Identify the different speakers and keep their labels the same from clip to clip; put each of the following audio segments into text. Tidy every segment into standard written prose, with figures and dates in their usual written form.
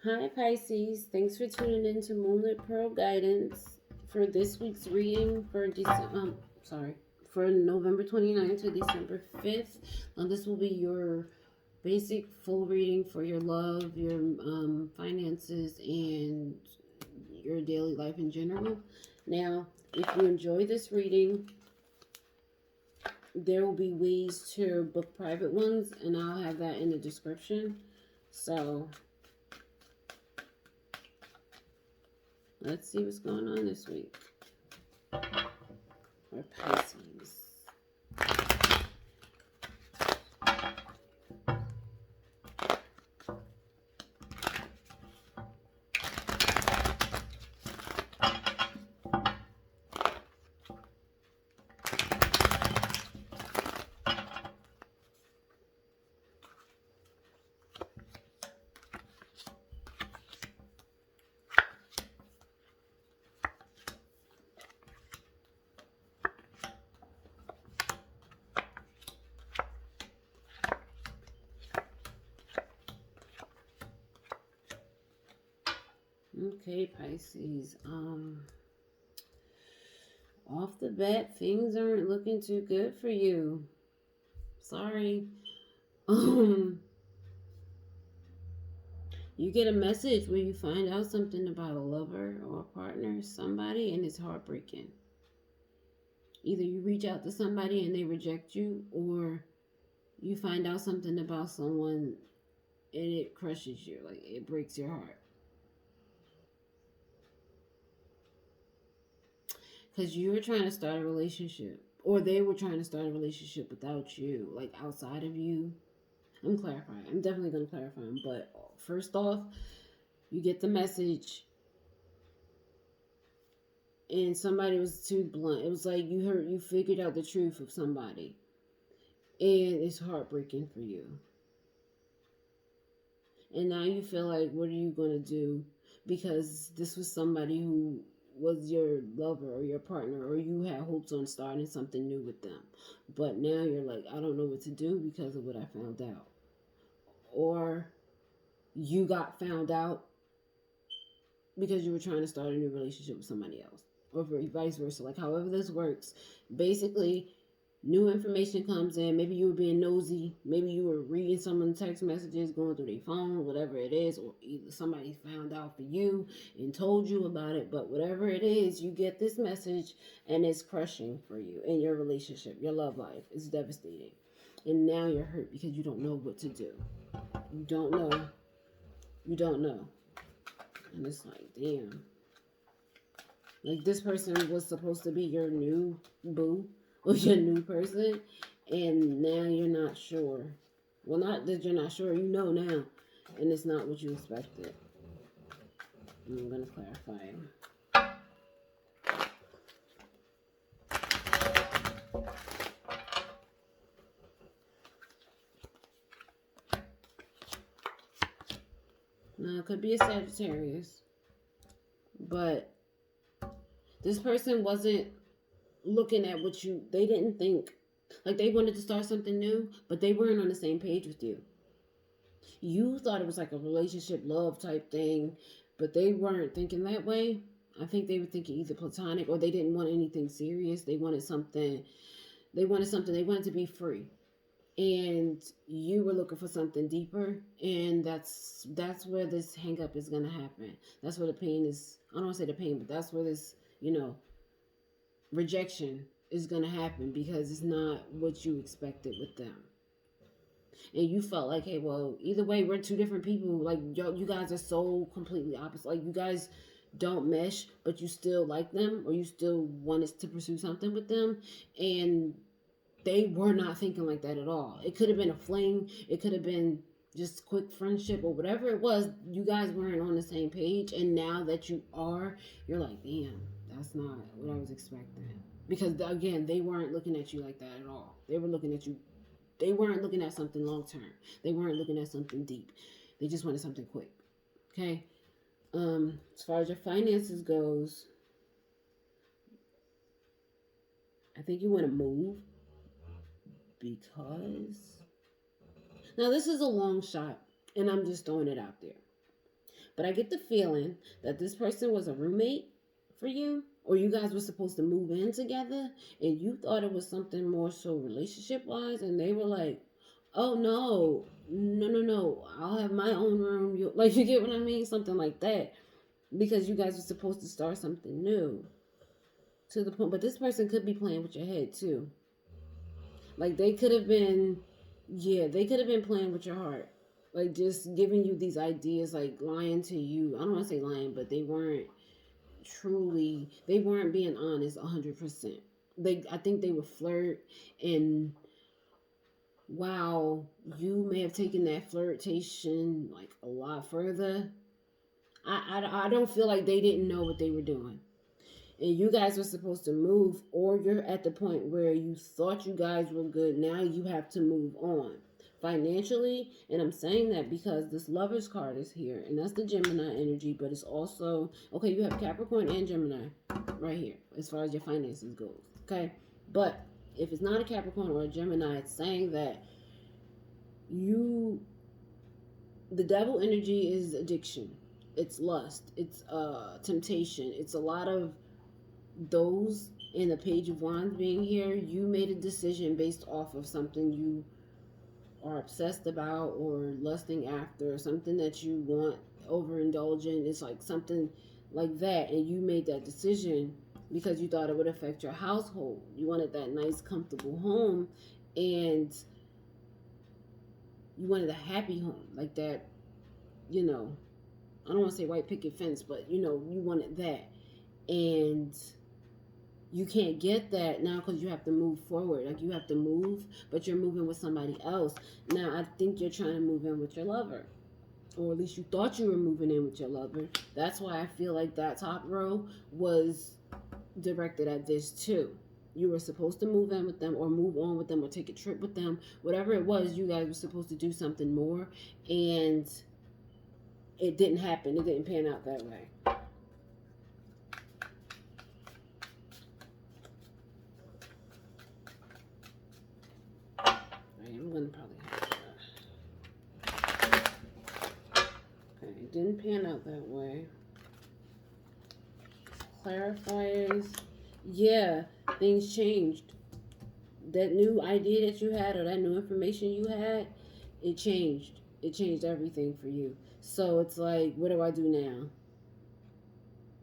Speaker 1: Hi Pisces, thanks for tuning in to Moonlit Pearl Guidance for this week's reading for for November 29th to December 5th. This will be your basic full reading for your love, your finances, and your daily life in general. Now, if you enjoy this reading, there will be ways to book private ones, and I'll have that in the description. So let's see what's going on this week for Pisces. Okay, Pisces. Off the bat, things aren't looking too good for you. Sorry. Um, you get a message where you find out something about a lover or a partner, somebody, and it's heartbreaking. Either you reach out to somebody and they reject you, or you find out something about someone and it crushes you, like it breaks your heart. Because you were trying to start a relationship, or they were trying to start a relationship without you, like outside of you. I'm clarifying. I'm definitely going to clarify them. But first off, you get the message, and somebody was too blunt. It was like you figured out the truth of somebody, and it's heartbreaking for you. And now you feel like, what are you going to do? Because this was somebody who was your lover or your partner, or you had hopes on starting something new with them. But now you're like, I don't know what to do because of what I found out. Or you got found out because you were trying to start a new relationship with somebody else, or vice versa. Like, however this works, basically, new information comes in. Maybe you were being nosy. Maybe you were reading someone's text messages, going through their phone, whatever it is, or either somebody found out for you and told you about it. But whatever it is, you get this message and it's crushing for you in your relationship, your love life. It's devastating. And now you're hurt because you don't know what to do. You don't know. You don't know. And it's like, damn. Like, this person was supposed to be your new boo or your new person, and now you're not sure. Well, not that you're not sure, you know now, and it's not what you expected. I'm going to clarify. Now, it could be a Sagittarius, but this person wasn't looking at what you, they didn't think, like they wanted to start something new, but they weren't on the same page with you. You thought it was like a relationship love type thing, but they weren't thinking that way. I think they were thinking either platonic, or they didn't want anything serious. They wanted something. They wanted something. They wanted to be free, and you were looking for something deeper. And that's where this hang up is gonna happen. That's where the pain is. I don't want to say the pain, but that's where this, rejection is gonna happen, because it's not what you expected with them. And you felt like, hey, well, either way, we're two different people. Like, yo, you guys are so completely opposite. Like, you guys don't mesh, but you still like them, or you still wanted to pursue something with them. And they were not thinking like that at all. It could have been a fling, it could have been just quick friendship, or whatever it was. You guys weren't on the same page. And now that you are, you're like, damn, that's not what I was expecting. Because, again, they weren't looking at you like that at all. They were looking at you, they weren't looking at something long term. They weren't looking at something deep. They just wanted something quick. Okay. As far as your finances goes, I think you want to move, because now this is a long shot, and I'm just throwing it out there. But I get the feeling that this person was a roommate for you, or you guys were supposed to move in together, and you thought it was something more so relationship wise, and they were like, "Oh no, no, no, no! I'll have my own room." You like, you get what I mean? Something like that, because you guys were supposed to start something new. To the point, but this person could be playing with your head too. Like they could have been, yeah, they could have been playing with your heart, like just giving you these ideas, like lying to you. I don't want to say lying, but they weren't being honest 100%. I think they would flirt, and while you may have taken that flirtation like a lot further, I don't feel like they didn't know what they were doing. And you guys were supposed to move, or you're at the point where you thought you guys were good. Now you have to move on financially. And I'm saying that because this Lover's card is here, and that's the Gemini energy, but it's also okay. You have Capricorn and Gemini right here as far as your finances goes. Okay, but if it's not a Capricorn or a Gemini, it's saying that you the devil energy is addiction, it's lust, it's temptation, it's a lot of those. In the Page of Wands being here, you made a decision based off of something you are obsessed about or lusting after, something that you want, overindulgent. It's like something like that, and you made that decision because you thought it would affect your household. You wanted that nice, comfortable home, and you wanted a happy home, like that, you know. I don't want to say white picket fence, but you wanted that. And you can't get that now because you have to move forward. Like you have to move, but you're moving with somebody else. Now I think you're trying to move in with your lover, or at least you thought you were moving in with your lover. That's why I feel like that top row was directed at this too. You were supposed to move in with them, or move on with them, or take a trip with them. Whatever it was, you guys were supposed to do something more, and it didn't happen. It didn't pan out that way. I'm gonna probably have that. Okay, it didn't pan out that way. Clarifiers. Yeah, things changed. That new idea that you had, or that new information you had, it changed. It changed everything for you. So it's like, what do I do now?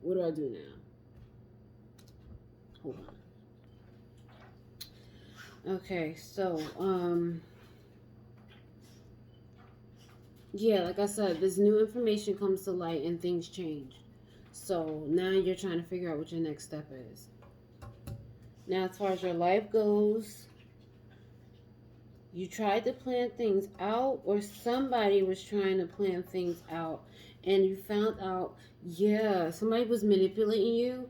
Speaker 1: What do I do now? Hold on. Okay, so yeah, like I said, this new information comes to light and things change. So now you're trying to figure out what your next step is. Now, as far as your life goes, you tried to plan things out, or somebody was trying to plan things out, and you found out, yeah, somebody was manipulating you,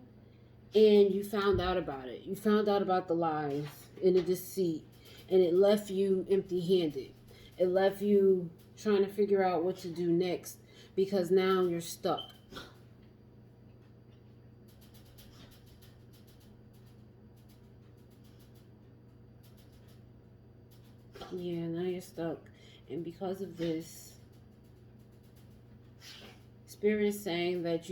Speaker 1: and you found out about it. You found out about the lies and the deceit, and it left you empty handed. It left you trying to figure out what to do next because now you're stuck. Yeah, now you're stuck. And because of this, Spirit is saying that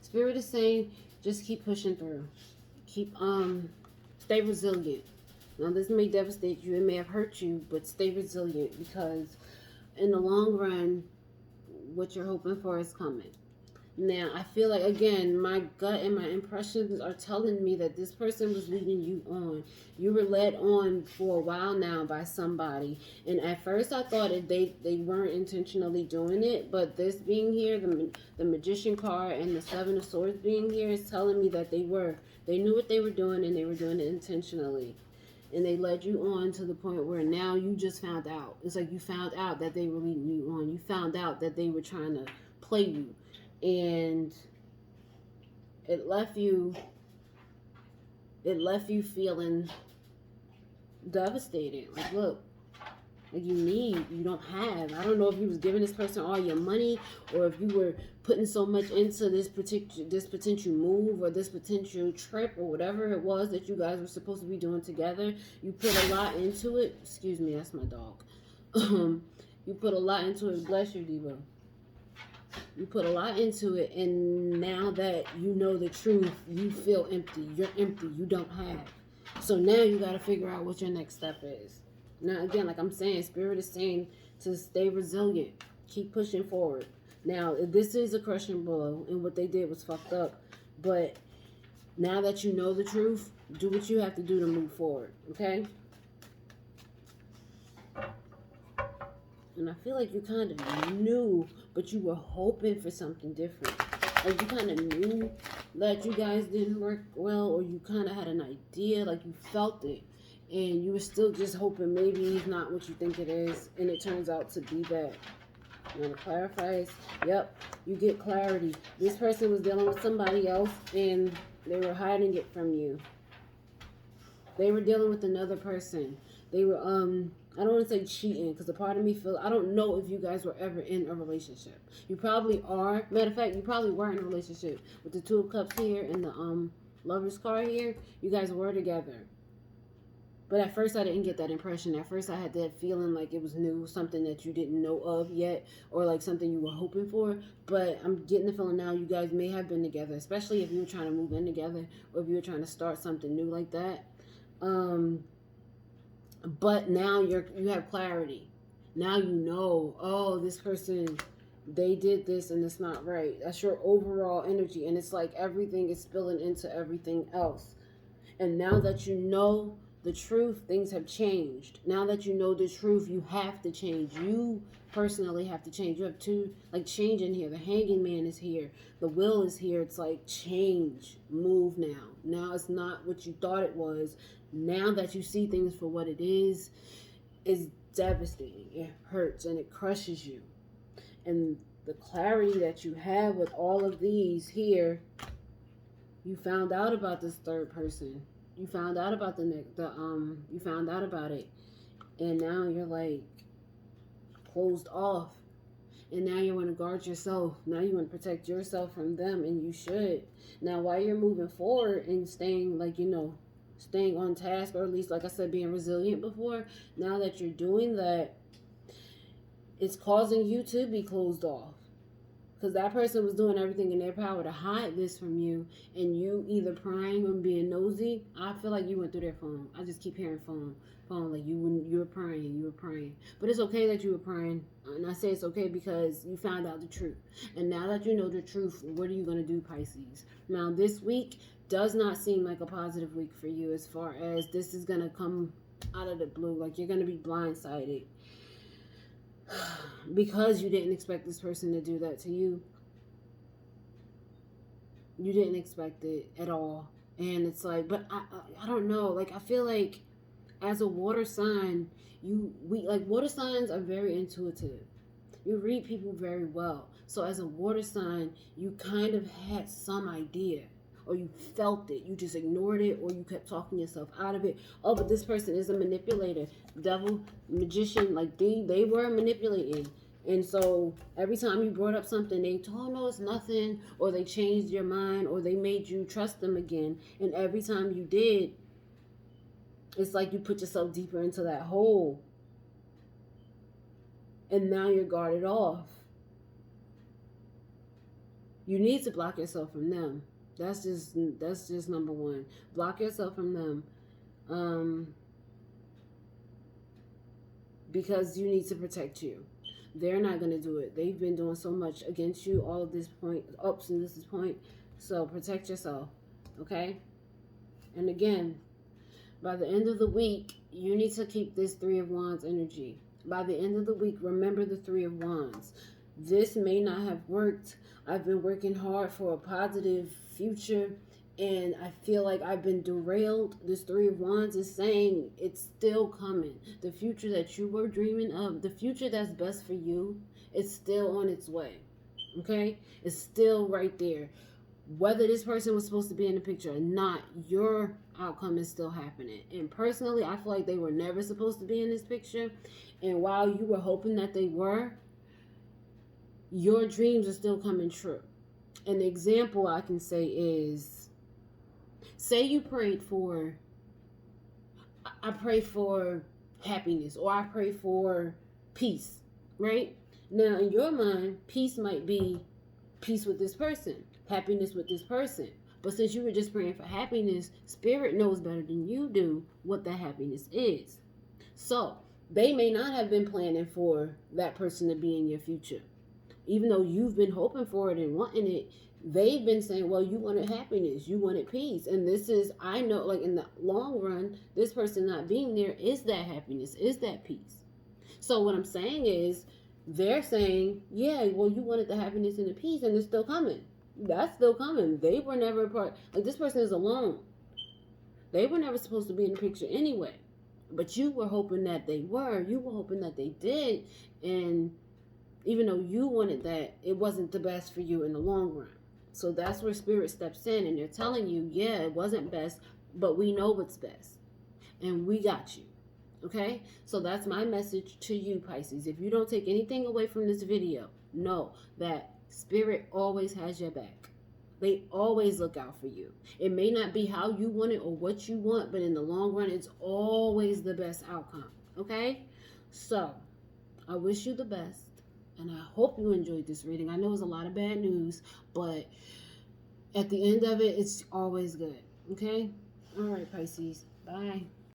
Speaker 1: Spirit is saying just keep pushing through. Keep, stay resilient. Now, this may devastate you, it may have hurt you, but stay resilient because in the long run, what you're hoping for is coming. Now, I feel like, again, my gut and my impressions are telling me that this person was leading you on. You were led on for a while now by somebody. And at first, I thought they weren't intentionally doing it. But this being here, the Magician card and the Seven of Swords being here is telling me that they were. They knew what they were doing, and they were doing it intentionally. And they led you on to the point where now you just found out. It's like you found out that they were leading you on. You found out that they were trying to play you. And it left you feeling devastated. Like, look, like you don't have. I don't know if you was giving this person all your money, or if you were putting so much into this potential move or this potential trip or whatever it was that you guys were supposed to be doing together. You put a lot into it. Excuse me, that's my dog. You put a lot into it. Bless you, Devo. You put a lot into it, and now that you know the truth, you feel empty. You're empty. You don't have. So now you got to figure out what your next step is. Now, again, like I'm saying, Spirit is saying to stay resilient, keep pushing forward. Now, this is a crushing blow, and what they did was fucked up. But now that you know the truth, do what you have to do to move forward, okay? And I feel like you kind of knew, but you were hoping for something different. Like you kind of knew that you guys didn't work well, or you kind of had an idea, like you felt it. And you were still just hoping maybe it's not what you think it is, and it turns out to be that. You want to clarify? Yep, you get clarity. This person was dealing with somebody else, and they were hiding it from you. They were dealing with another person. They were, I don't want to say cheating, because a part of me feels, I don't know if you guys were ever in a relationship. You probably are. Matter of fact, you probably were in a relationship. With the Two of Cups here and the Lover's card here, you guys were together. But at first, I didn't get that impression. At first, I had that feeling like it was new, something that you didn't know of yet, or like something you were hoping for. But I'm getting the feeling now you guys may have been together, especially if you were trying to move in together, or if you were trying to start something new like that. But now you have clarity. Now you know, oh, this person, they did this and it's not right. That's your overall energy, and it's like everything is spilling into everything else. And now that you know the truth, things have changed. Now that you know the truth, you have to change. You personally have to change. You have to, like, change in here. The hanging man is here. The will is here. It's like, change. Move now. Now it's not what you thought it was. Now that you see things for what it is devastating. It hurts and it crushes you. And the clarity that you have with all of these here, you found out about this third person. You found out about you found out about it, and now you're like closed off, and now you want to guard yourself. Now you want to protect yourself from them, and you should. Now, while you're moving forward and staying, like, staying on task, or at least, like I said, being resilient before, now that you're doing that, it's causing you to be closed off. Because that person was doing everything in their power to hide this from you, and you either prying or being nosy. I feel like you went through their phone. I just keep hearing phone, like you were prying. But it's okay that you were prying, and I say it's okay because you found out the truth. And now that you know the truth, what are you going to do, Pisces? Now, this week does not seem like a positive week for you, as far as this is going to come out of the blue. Like, you're going to be blindsided. Because you didn't expect this person to do that to you. You didn't expect it at all. And it's like, but I don't know. Like, I feel like as a water sign, water signs are very intuitive. You read people very well. So as a water sign, you kind of had some idea, or you felt it. You just ignored it, or you kept talking yourself out of it. Oh, but this person is a manipulator. Devil, magician, like they were manipulating. And so every time you brought up something, they told, oh, no, it's nothing, or they changed your mind, or they made you trust them again. And every time you did, it's like you put yourself deeper into that hole. And now you're guarded off. You need to block yourself from them. That's just number one. Block yourself from them. Because you need to protect you. They're not going to do it. They've been doing so much against you all of this point, up to this point. So protect yourself, okay? And again, by the end of the week, you need to keep this Three of Wands energy. By the end of the week, remember the Three of Wands. This may not have worked. I've been working hard for a positive future, and I feel like I've been derailed. This Three of Wands is saying it's still coming. The future that you were dreaming of, the future that's best for you, is still on its way. Okay? It's still right there. Whether this person was supposed to be in the picture or not, your outcome is still happening. And personally, I feel like they were never supposed to be in this picture. And while you were hoping that they were, your dreams are still coming true. An example I can say is, say you prayed for, I pray for happiness, or I pray for peace, right? Now, in your mind, peace might be peace with this person, happiness with this person. But since you were just praying for happiness, Spirit knows better than you do what that happiness is. So they may not have been planning for that person to be in your future. Even though you've been hoping for it and wanting it, they've been saying, well, you wanted happiness, you wanted peace. And this is, I know, like in the long run, this person not being there is that happiness, is that peace. So what I'm saying is, they're saying, yeah, well, you wanted the happiness and the peace, and it's still coming. That's still coming. They were never a part. Like, this person is alone. They were never supposed to be in the picture anyway. But you were hoping that they were. You were hoping that they did. And even though you wanted that, it wasn't the best for you in the long run. So that's where Spirit steps in, and they're telling you, yeah, it wasn't best, but we know what's best. And we got you. Okay? So that's my message to you, Pisces. If you don't take anything away from this video, know that Spirit always has your back. They always look out for you. It may not be how you want it or what you want, but in the long run, it's always the best outcome. Okay? So, I wish you the best. And I hope you enjoyed this reading. I know it was a lot of bad news, but at the end of it, it's always good. Okay? All right, Pisces. Bye.